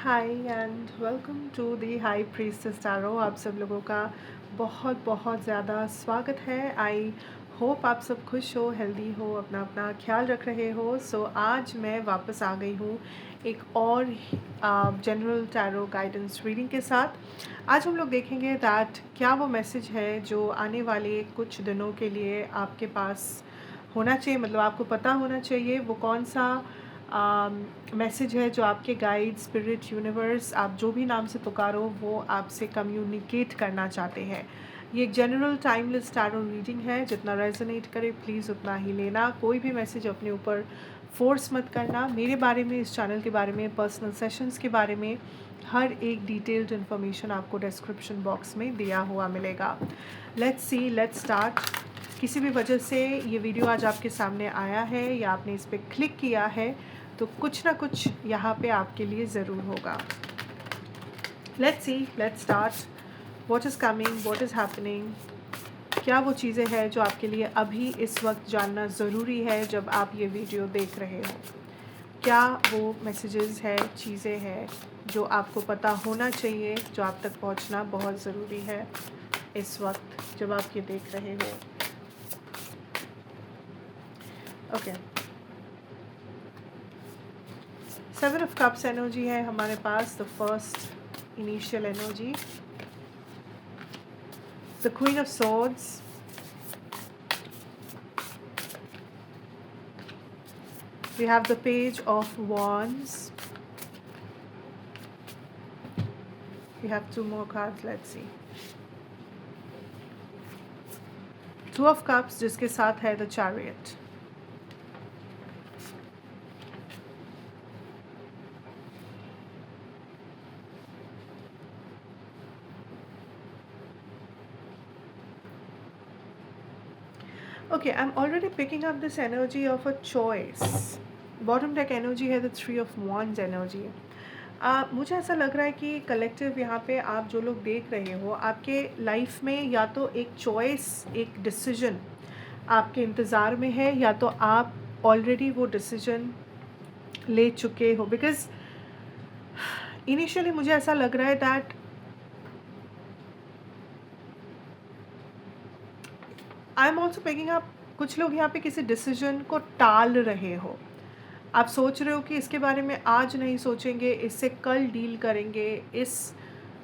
Hi and welcome to the high priestess tarot. आप सब लोगों का बहुत बहुत ज़्यादा स्वागत है। आई होप आप सब खुश हो, हेल्दी हो, अपना अपना ख्याल रख रहे हो। आज मैं वापस आ गई हूँ एक और जनरल टैरो गाइडेंस रीडिंग के साथ। आज हम लोग देखेंगे दैट क्या वो मैसेज है जो आने वाले कुछ दिनों के लिए आपके पास होना चाहिए, मतलब आपको पता होना चाहिए वो कौन सा मैसेज है जो आपके गाइड, स्पिरिट, यूनिवर्स, आप जो भी नाम से पुकारो, वो आपसे कम्युनिकेट करना चाहते हैं। ये एक जनरल टाइमलेस टैरो रीडिंग है। जितना रेजोनेट करे प्लीज़ उतना ही लेना। कोई भी मैसेज अपने ऊपर फोर्स मत करना। मेरे बारे में, इस चैनल के बारे में, पर्सनल सेशंस के बारे में हर एक डिटेल्ड इन्फॉर्मेशन आपको डिस्क्रिप्शन बॉक्स में दिया हुआ मिलेगा। Let's see, let's start. किसी भी वजह से ये वीडियो आज आपके सामने आया है या आपने इस पर क्लिक किया है तो कुछ ना कुछ यहाँ पे आपके लिए ज़रूर होगा। Let's see, let's start. What is coming, what is happening. क्या वो चीज़ें हैं जो आपके लिए अभी इस वक्त जानना ज़रूरी है जब आप ये वीडियो देख रहे हो। क्या वो मैसेजेस है, चीज़ें हैं जो आपको पता होना चाहिए, जो आप तक पहुंचना बहुत ज़रूरी है इस वक्त जब आप ये देख रहे हो। Okay, seven of cups energy है हमारे पास, the first initial energy. The queen of swords, we have the page of wands, we have two more cards, let's see. Two of cups जिसके साथ है the chariot. Okay, I'm already picking up this energy of a choice. Bottom deck energy है the three of wands energy. मुझे ऐसा लग रहा है कि कलेक्टिव यहाँ पे आप जो लोग देख रहे हो, आपके लाइफ में या तो एक चॉइस, एक डिसीजन आपके इंतज़ार में है या तो आप ऑलरेडी वो डिसीजन ले चुके हो। बिकॉज इनिशियली मुझे ऐसा लग रहा है that I am also picking up, कुछ लोग यहाँ पे किसी डिसीजन को टाल रहे हो। आप सोच रहे हो कि इसके बारे में आज नहीं सोचेंगे, इससे कल डील करेंगे, इस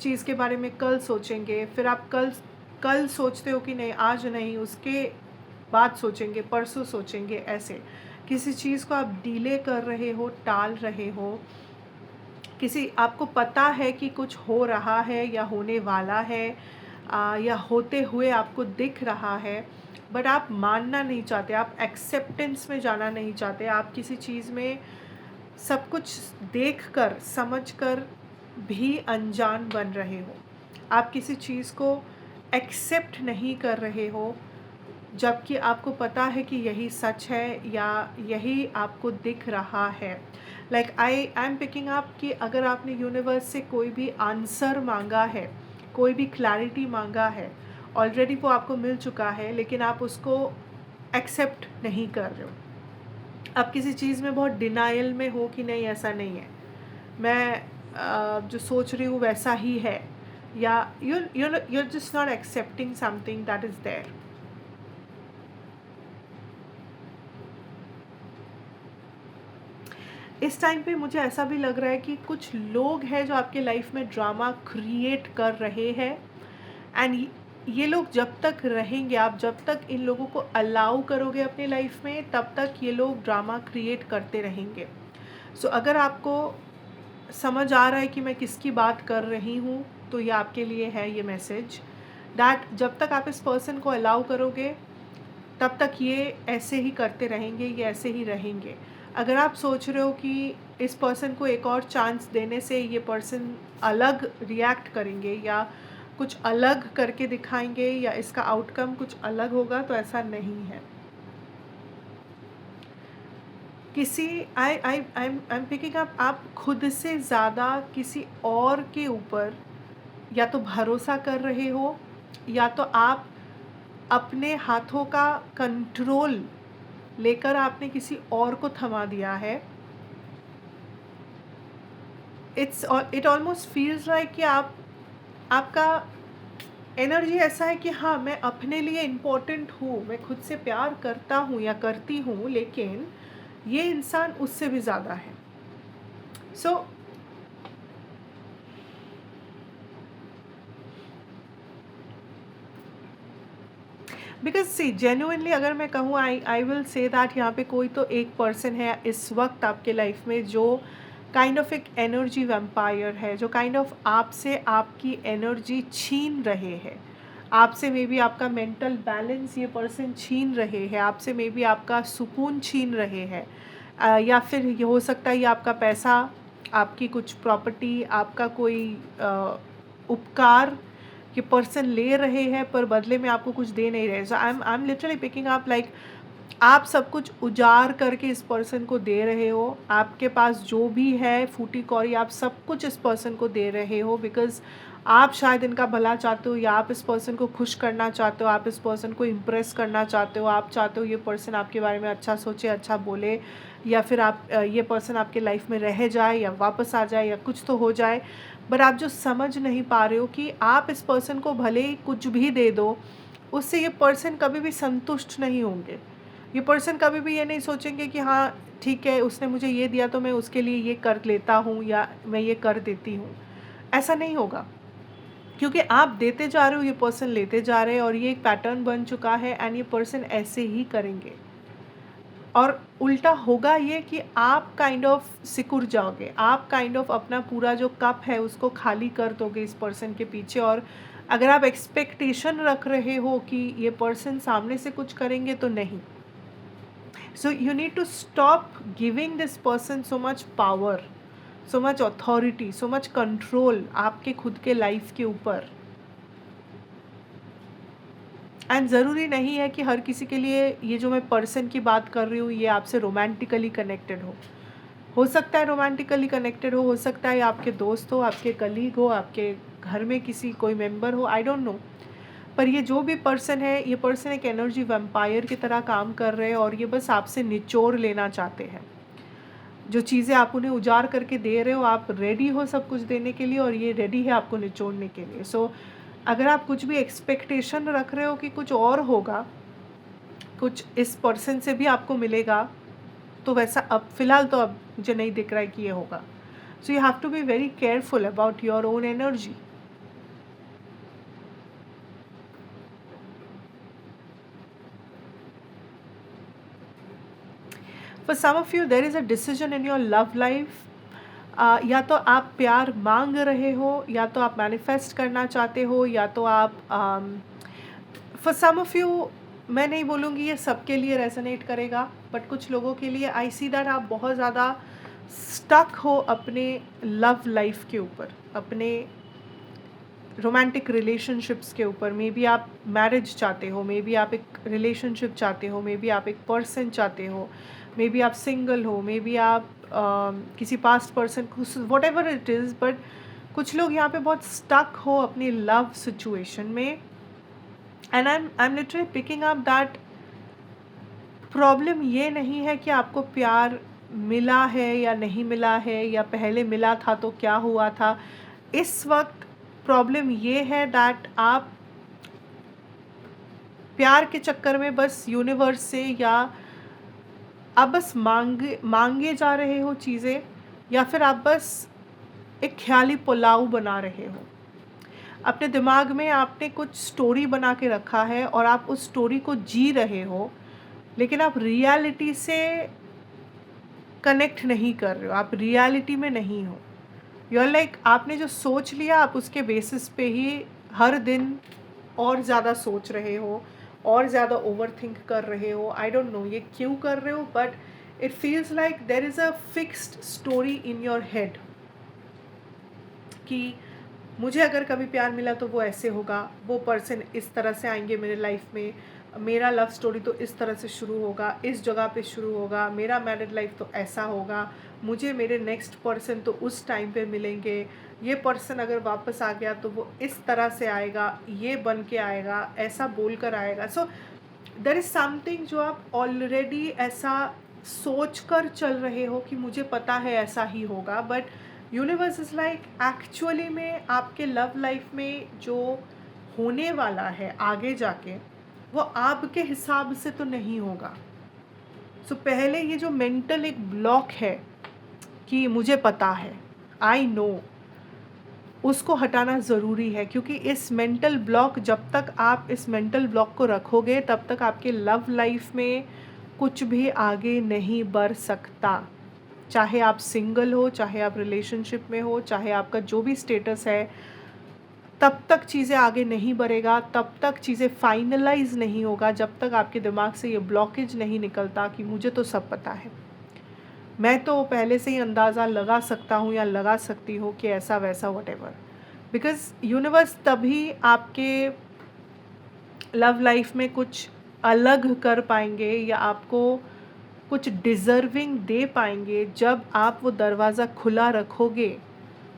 चीज़ के बारे में कल सोचेंगे, फिर आप कल कल सोचते हो कि नहीं आज नहीं, उसके बाद सोचेंगे, परसों सोचेंगे। ऐसे किसी चीज़ को आप डीले कर रहे हो, टाल रहे हो। किसी आपको पता है कि कुछ हो रहा है या होने वाला है, या होते हुए आपको दिख रहा है, बट आप मानना नहीं चाहते, आप एक्सेप्टेंस में जाना नहीं चाहते। आप किसी चीज़ में सब कुछ देखकर, समझकर भी अनजान बन रहे हो। आप किसी चीज़ को एक्सेप्ट नहीं कर रहे हो जबकि आपको पता है कि यही सच है या यही आपको दिख रहा है। Like I am picking up कि अगर आपने यूनिवर्स से कोई भी आंसर मांगा है, कोई भी क्लैरिटी मांगा है, ऑलरेडी वो आपको मिल चुका है, लेकिन आप उसको एक्सेप्ट नहीं कर रहे हो। आप किसी चीज़ में बहुत डिनाइल में हो कि नहीं ऐसा नहीं है, मैं जो सोच रही हूँ वैसा ही है, या you're just not accepting something that is there. इस टाइम पे मुझे ऐसा भी लग रहा है कि कुछ लोग हैं जो आपके लाइफ में ड्रामा क्रिएट कर रहे हैं, एंड ये लोग जब तक रहेंगे, आप जब तक इन लोगों को अलाउ करोगे अपने लाइफ में, तब तक ये लोग ड्रामा क्रिएट करते रहेंगे। सो अगर आपको समझ आ रहा है कि मैं किसकी बात कर रही हूँ, तो ये आपके लिए है ये मैसेज, दैट जब तक आप इस पर्सन को अलाउ करोगे तब तक ये ऐसे ही करते रहेंगे, ये ऐसे ही रहेंगे। अगर आप सोच रहे हो कि इस पर्सन को एक और चांस देने से ये पर्सन अलग रिएक्ट करेंगे या कुछ अलग करके दिखाएंगे या इसका आउटकम कुछ अलग होगा, तो ऐसा नहीं है। किसी आई एम पिकिंग अप, आप खुद से ज़्यादा किसी और के ऊपर या तो भरोसा कर रहे हो या तो आप अपने हाथों का कंट्रोल लेकर आपने किसी और को थमा दिया है। इट ऑलमोस्ट फील्स लाइक कि आपका एनर्जी ऐसा है कि हाँ, मैं अपने लिए इम्पोर्टेंट हूँ, मैं खुद से प्यार करता हूँ या करती हूँ, लेकिन ये इंसान उससे भी ज़्यादा है. सो बिकॉज सी जेन्युइनली अगर मैं कहूँ, आई विल से दैट यहाँ पे कोई तो एक पर्सन है इस वक्त आपके लाइफ में जो काइंड ऑफ एक एनर्जी वैम्पायर है, जो काइंड ऑफ आपसे आपकी एनर्जी छीन रहे हैं. आपसे मे बी आपका मेंटल बैलेंस ये पर्सन छीन रहे हैं, आपसे मे बी आपका सुकून छीन रहे हैं. या फिर ये हो सकता है ये आपका पैसा, आपकी कुछ प्रॉपर्टी, आपका कोई उपकार कि पर्सन ले रहे हैं पर बदले में आपको कुछ दे नहीं रहे. So I am literally picking up like आप सब कुछ उजाड़ करके इस पर्सन को दे रहे हो. आपके पास जो भी है फूटी कौड़ी आप सब कुछ इस पर्सन को दे रहे हो बिकॉज आप शायद इनका भला चाहते हो, या आप इस पर्सन को खुश करना चाहते हो, आप इस पर्सन को इम्प्रेस करना चाहते हो, आप चाहते हो ये पर्सन आपके बारे में अच्छा सोचे, अच्छा बोले, या फिर आप ये पर्सन आपके लाइफ में रह जाए या वापस आ जाए या कुछ तो हो जाए. बट आप जो समझ नहीं पा रहे हो कि आप इस पर्सन को भले ही कुछ भी दे दो, उससे ये पर्सन कभी भी संतुष्ट नहीं होंगे. ये पर्सन कभी भी ये नहीं सोचेंगे कि हाँ ठीक है, उसने मुझे ये दिया तो मैं उसके लिए ये कर लेता हूँ या मैं ये कर देती हूँ. ऐसा नहीं होगा, क्योंकि आप देते जा रहे हो, ये पर्सन लेते जा रहे हैं, और ये एक पैटर्न बन चुका है. एंड ये पर्सन ऐसे ही करेंगे, और उल्टा होगा ये कि आप काइंड ऑफ सिकुड़ जाओगे, आप काइंड ऑफ अपना पूरा जो कप है उसको खाली कर दोगे इस पर्सन के पीछे. और अगर आप एक्सपेक्टेशन रख रहे हो कि ये पर्सन सामने से कुछ करेंगे, तो नहीं. So you need to stop giving this person so much power, so much authority, so much control आपके खुद के लाइफ के ऊपर. एंड ज़रूरी नहीं है कि हर किसी के लिए ये जो मैं पर्सन की बात कर रही हूँ ये आपसे रोमांटिकली कनेक्टेड हो सकता है रोमांटिकली कनेक्टेड हो सकता है आपके दोस्त हो, आपके कलीग हो, आपके घर में किसी कोई मेंबर हो, आई डोंट नो. पर ये जो भी पर्सन है, ये पर्सन एक एनर्जी वैम्पायर की तरह काम कर रहे हैं, और ये बस आपसे निचोड़ लेना चाहते हैं. जो चीज़ें आप उन्हें उजाड़ करके दे रहे हो, आप रेडी हो सब कुछ देने के लिए, और ये रेडी है आपको निचोड़ने के लिए. सो अगर आप कुछ भी एक्सपेक्टेशन रख रहे हो कि कुछ और होगा, कुछ इस पर्सन से भी आपको मिलेगा, तो वैसा अब फ़िलहाल तो अब मुझे नहीं दिख रहा है कि ये होगा. So you have to be very careful about your own energy. For some of you there is a decision in your love life. या तो आप प्यार मांग रहे हो, या तो आप मैनिफेस्ट करना चाहते हो, या तो आप फॉर सम ऑफ यू, मैं नहीं बोलूँगी ये सबके लिए रेजोनेट करेगा, बट कुछ लोगों के लिए आई सी दैट आप बहुत ज़्यादा स्टक हो अपने लव लाइफ के ऊपर, अपने रोमांटिक रिलेशनशिप्स के ऊपर. मे बी आप मैरिज चाहते हो, मे बी आप एक रिलेशनशिप चाहते हो, मे बी आप एक पर्सन चाहते हो, मे बी आप सिंगल हो, मे बी आप किसी past person, what ever it is. But कुछ लोग यहाँ पे बहुत स्टक हो अपनी लव सिचुएशन में. And I am literally picking up that problem ये नहीं है कि आपको प्यार मिला है या नहीं मिला है, या पहले मिला था तो क्या हुआ था. इस वक्त प्रॉब्लम ये है दैट आप प्यार के चक्कर में बस यूनिवर्स से, या आप बस मांगे जा रहे हो चीज़ें, या फिर आप बस एक ख्याली पुलाव बना रहे हो. अपने दिमाग में आपने कुछ स्टोरी बना के रखा है, और आप उस स्टोरी को जी रहे हो, लेकिन आप रियलिटी से कनेक्ट नहीं कर रहे हो, आप रियलिटी में नहीं हो. यू आर लाइक आपने जो सोच लिया, आप उसके बेसिस पे ही हर दिन और ज़्यादा सोच रहे हो, और ज़्यादा ओवर थिंक कर रहे हो. आई डोंट नो ये क्यों कर रहे हो, but it feels like there is a fixed story in your head कि मुझे अगर कभी प्यार मिला तो वो ऐसे होगा, वो पर्सन इस तरह से आएंगे मेरे लाइफ में, मेरा लव स्टोरी तो इस तरह से शुरू होगा, इस जगह पे शुरू होगा, मेरा मैरिड लाइफ तो ऐसा होगा, मुझे मेरे नेक्स्ट पर्सन तो उस टाइम पे मिलेंगे, ये पर्सन अगर वापस आ गया तो वो इस तरह से आएगा, ये बन के आएगा, ऐसा बोल कर आएगा. सो देयर इज़ समथिंग जो आप ऑलरेडी ऐसा सोच कर चल रहे हो कि मुझे पता है ऐसा ही होगा, but universe is like actually में आपके लव लाइफ में जो होने वाला है आगे जाके, वो आपके हिसाब से तो नहीं होगा। पहले ये जो मेंटल एक ब्लॉक है कि मुझे पता है, आई नो, उसको हटाना ज़रूरी है, क्योंकि इस मेंटल ब्लॉक, जब तक आप इस मेंटल ब्लॉक को रखोगे तब तक आपके लव लाइफ में कुछ भी आगे नहीं बढ़ सकता। चाहे आप सिंगल हो, चाहे आप रिलेशनशिप में हो, चाहे आपका जो भी स्टेटस है, तब तक चीज़ें आगे नहीं बढ़ेगा, तब तक चीज़ें फाइनलाइज नहीं होगा, जब तक आपके दिमाग से ये ब्लॉकेज नहीं निकलता कि मुझे तो सब पता है, मैं तो पहले से ही अंदाज़ा लगा सकता हूँ या लगा सकती हूँ कि ऐसा वैसा वटेवर। बिकॉज़ यूनिवर्स तभी आपके लव लाइफ में कुछ अलग कर पाएंगे या आपको कुछ डिज़र्विंग दे पाएंगे जब आप वो दरवाज़ा खुला रखोगे।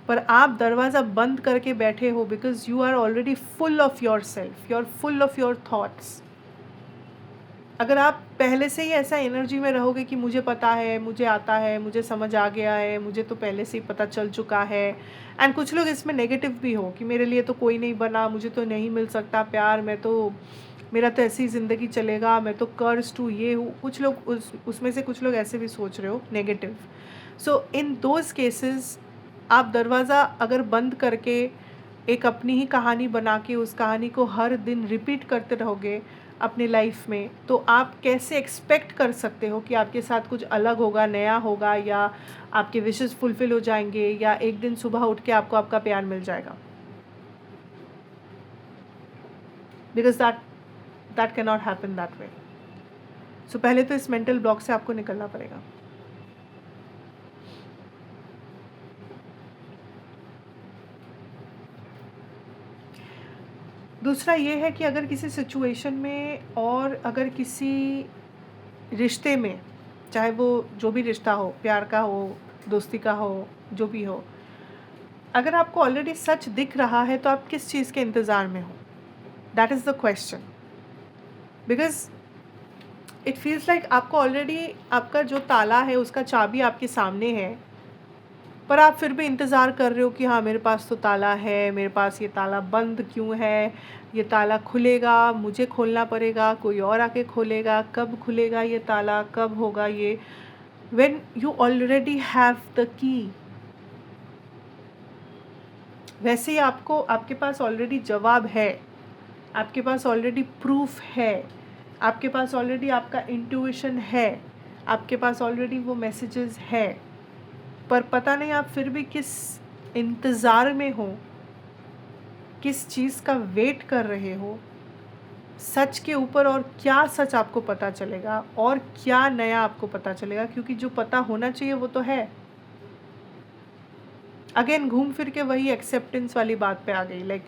पर आप दरवाज़ा बंद करके बैठे हो because you are already full of yourself, you are full of your thoughts. अगर आप पहले से ही ऐसा एनर्जी में रहोगे कि मुझे पता है, मुझे आता है, मुझे समझ आ गया है, मुझे तो पहले से ही पता चल चुका है, एंड कुछ लोग इसमें नेगेटिव भी हो कि मेरे लिए तो कोई नहीं बना, मुझे तो नहीं मिल सकता प्यार, मैं तो, मेरा तो ऐसी ज़िंदगी चलेगा, मैं तो कर्स्ड हूँ, ये हूँ, कुछ लोग उसमें से कुछ लोग ऐसे भी सोच रहे हो नेगेटिव। इन दोज केसेस आप दरवाज़ा अगर बंद करके एक अपनी ही कहानी बना के उस कहानी को हर दिन रिपीट करते रहोगे अपने लाइफ में, तो आप कैसे एक्सपेक्ट कर सकते हो कि आपके साथ कुछ अलग होगा, नया होगा, या आपके विशेस फुलफिल हो जाएंगे, या एक दिन सुबह उठ के आपको आपका प्यार मिल जाएगा। Because that can not happen that वे। पहले तो इस मेंटल ब्लॉक से आपको निकलना पड़ेगा। दूसरा ये है कि अगर किसी सिचुएशन में और अगर किसी रिश्ते में, चाहे वो जो भी रिश्ता हो, प्यार का हो, दोस्ती का हो, जो भी हो, अगर आपको ऑलरेडी सच दिख रहा है तो आप किस चीज़ के इंतज़ार में हो? That is the question. Because it feels like आपको ऑलरेडी आपका जो ताला है उसका चाबी आपके सामने है, पर आप फिर भी इंतज़ार कर रहे हो कि हाँ मेरे पास तो ताला है, मेरे पास ये ताला बंद क्यों है, ये ताला खुलेगा, मुझे खोलना पड़ेगा, कोई और आके खोलेगा, कब खुलेगा ये ताला, कब होगा ये, when you already have the key. वैसे ही आपको, आपके पास ऑलरेडी जवाब है, आपके पास ऑलरेडी प्रूफ है, आपके पास ऑलरेडी आपका इंट्यूशन है, आपके पास ऑलरेडी वो मैसेजेस है, पर पता नहीं आप फिर भी किस इंतज़ार में हो, किस चीज़ का वेट कर रहे हो। सच के ऊपर और क्या सच आपको पता चलेगा और क्या नया आपको पता चलेगा, क्योंकि जो पता होना चाहिए वो तो है। अगेन घूम फिर के वही एक्सेप्टेंस वाली बात पे आ गई। लाइक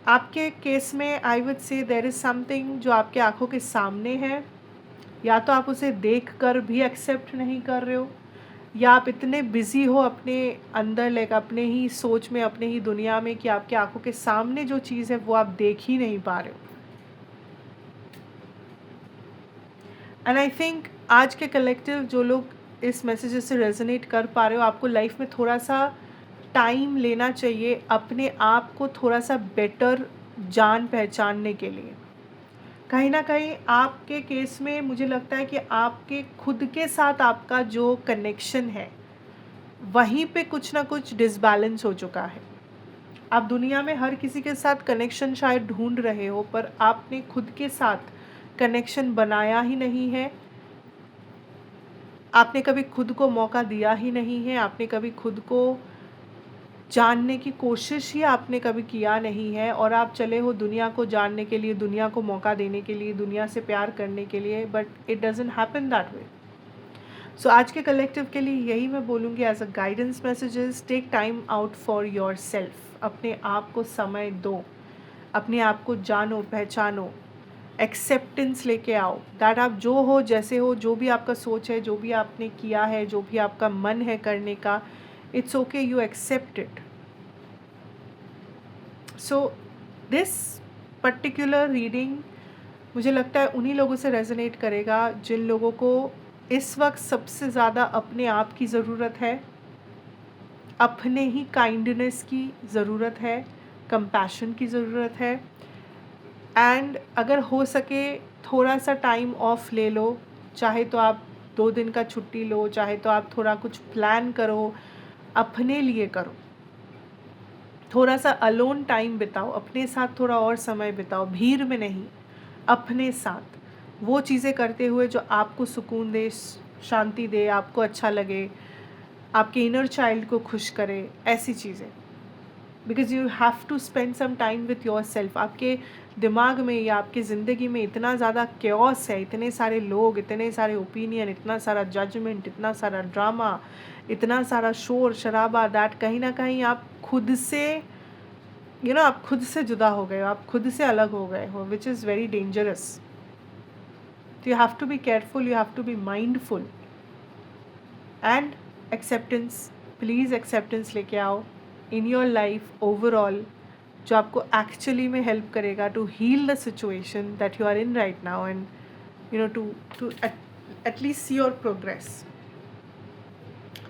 आपके केस में I would say there is something जो आपके आंखों के सामने है, या तो आप उसे देख कर भी एक्सेप्ट नहीं कर रहे हो, या आप इतने बिजी हो अपने अंदर, लाइक अपने ही सोच में, अपने ही दुनिया में, कि आपके आंखों के सामने जो चीज़ है वो आप देख ही नहीं पा रहे हो। एंड आई थिंक आज के कलेक्टिव जो लोग इस मैसेज से रेजोनेट कर पा रहे हो, आपको लाइफ में थोड़ा सा टाइम लेना चाहिए अपने आप को थोड़ा सा बेटर जान पहचानने के लिए। कहीं ना कहीं आपके केस में मुझे लगता है कि आपके खुद के साथ आपका जो कनेक्शन है वहीं पे कुछ ना कुछ डिसबैलेंस हो चुका है। आप दुनिया में हर किसी के साथ कनेक्शन शायद ढूंढ रहे हो, पर आपने खुद के साथ कनेक्शन बनाया ही नहीं है, आपने कभी खुद को मौका दिया ही नहीं है, आपने कभी खुद को जानने की कोशिश ही आपने कभी किया नहीं है, और आप चले हो दुनिया को जानने के लिए, दुनिया को मौका देने के लिए, दुनिया से प्यार करने के लिए, but it doesn't happen that way. आज के कलेक्टिव के लिए यही मैं बोलूँगी as a guidance messages, take time out for yourself. अपने आप को समय दो, अपने आप को जानो, पहचानो, एक्सेप्टेंस लेके आओ दैट आप जो हो, जैसे हो, जो भी आपका सोच है, जो भी आपने किया है, जो भी आपका मन है करने का, it's okay, you accept it. So this particular reading मुझे लगता है उन्हीं लोगों से रेजोनेट करेगा जिन लोगों को इस वक्त सबसे ज़्यादा अपने आप की ज़रूरत है, अपने ही काइंडनेस की ज़रूरत है, कंपैशन की ज़रूरत है। एंड अगर हो सके थोड़ा सा टाइम ऑफ ले लो, चाहे तो आप 2 दिन का छुट्टी लो, चाहे तो आप थोड़ा कुछ प्लान करो, अपने लिए करो। थोड़ा सा अलोन टाइम बिताओ, अपने साथ थोड़ा और समय बिताओ, भीड़ में नहीं, अपने साथ। वो चीज़ें करते हुए जो आपको सुकून दे, शांति दे, आपको अच्छा लगे, आपके इनर चाइल्ड को खुश करे, ऐसी चीज़ें। Because you have to spend some time with yourself. आपके दिमाग में या आपकी ज़िंदगी में इतना ज़्यादा क्योस है, इतने सारे लोग, इतने सारे ओपिनियन, इतना सारा जजमेंट, इतना सारा ड्रामा, इतना सारा शोर शराबा, दैट कहीं ना कहीं आप खुद से आप खुद से जुदा हो गए हो, आप खुद से अलग हो गए हो, विच इज़ वेरी डेंजरस। तो you have to be careful, you have to be mindful. And acceptance, please acceptance लेके आओ इन योर लाइफ ओवरऑल, जो आपको एक्चुअली में हेल्प करेगा to heal the situation that you are in right now, and to at least see your progress.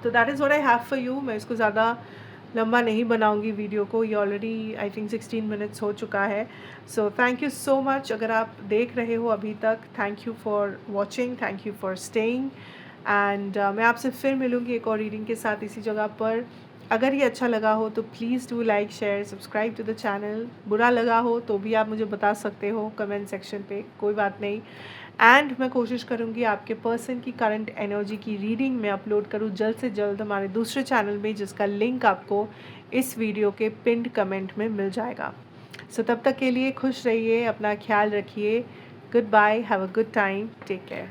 तो that is what I have for you. मैं इसको ज़्यादा लंबा नहीं बनाऊंगी वीडियो को, ये ऑलरेडी आई थिंक 16 मिनट्स हो चुका है। So thank you so much. अगर आप देख रहे हो अभी तक, thank you for watching, thank you for staying. And मैं आपसे फिर मिलूँगी एक और रीडिंग के साथ इसी जगह पर। अगर ये अच्छा लगा हो तो please do like, share, subscribe to the channel. बुरा लगा हो तो भी आप मुझे बता सकते हो कमेंट सेक्शन पे, कोई बात नहीं। एंड मैं कोशिश करूँगी आपके पर्सन की करंट एनर्जी की रीडिंग में अपलोड करूँ जल्द से जल्द हमारे दूसरे चैनल में, जिसका लिंक आपको इस वीडियो के पिन्ड कमेंट में मिल जाएगा। सो तब तक के लिए खुश रहिए, अपना ख्याल रखिए। Good bye, have a good time, take care.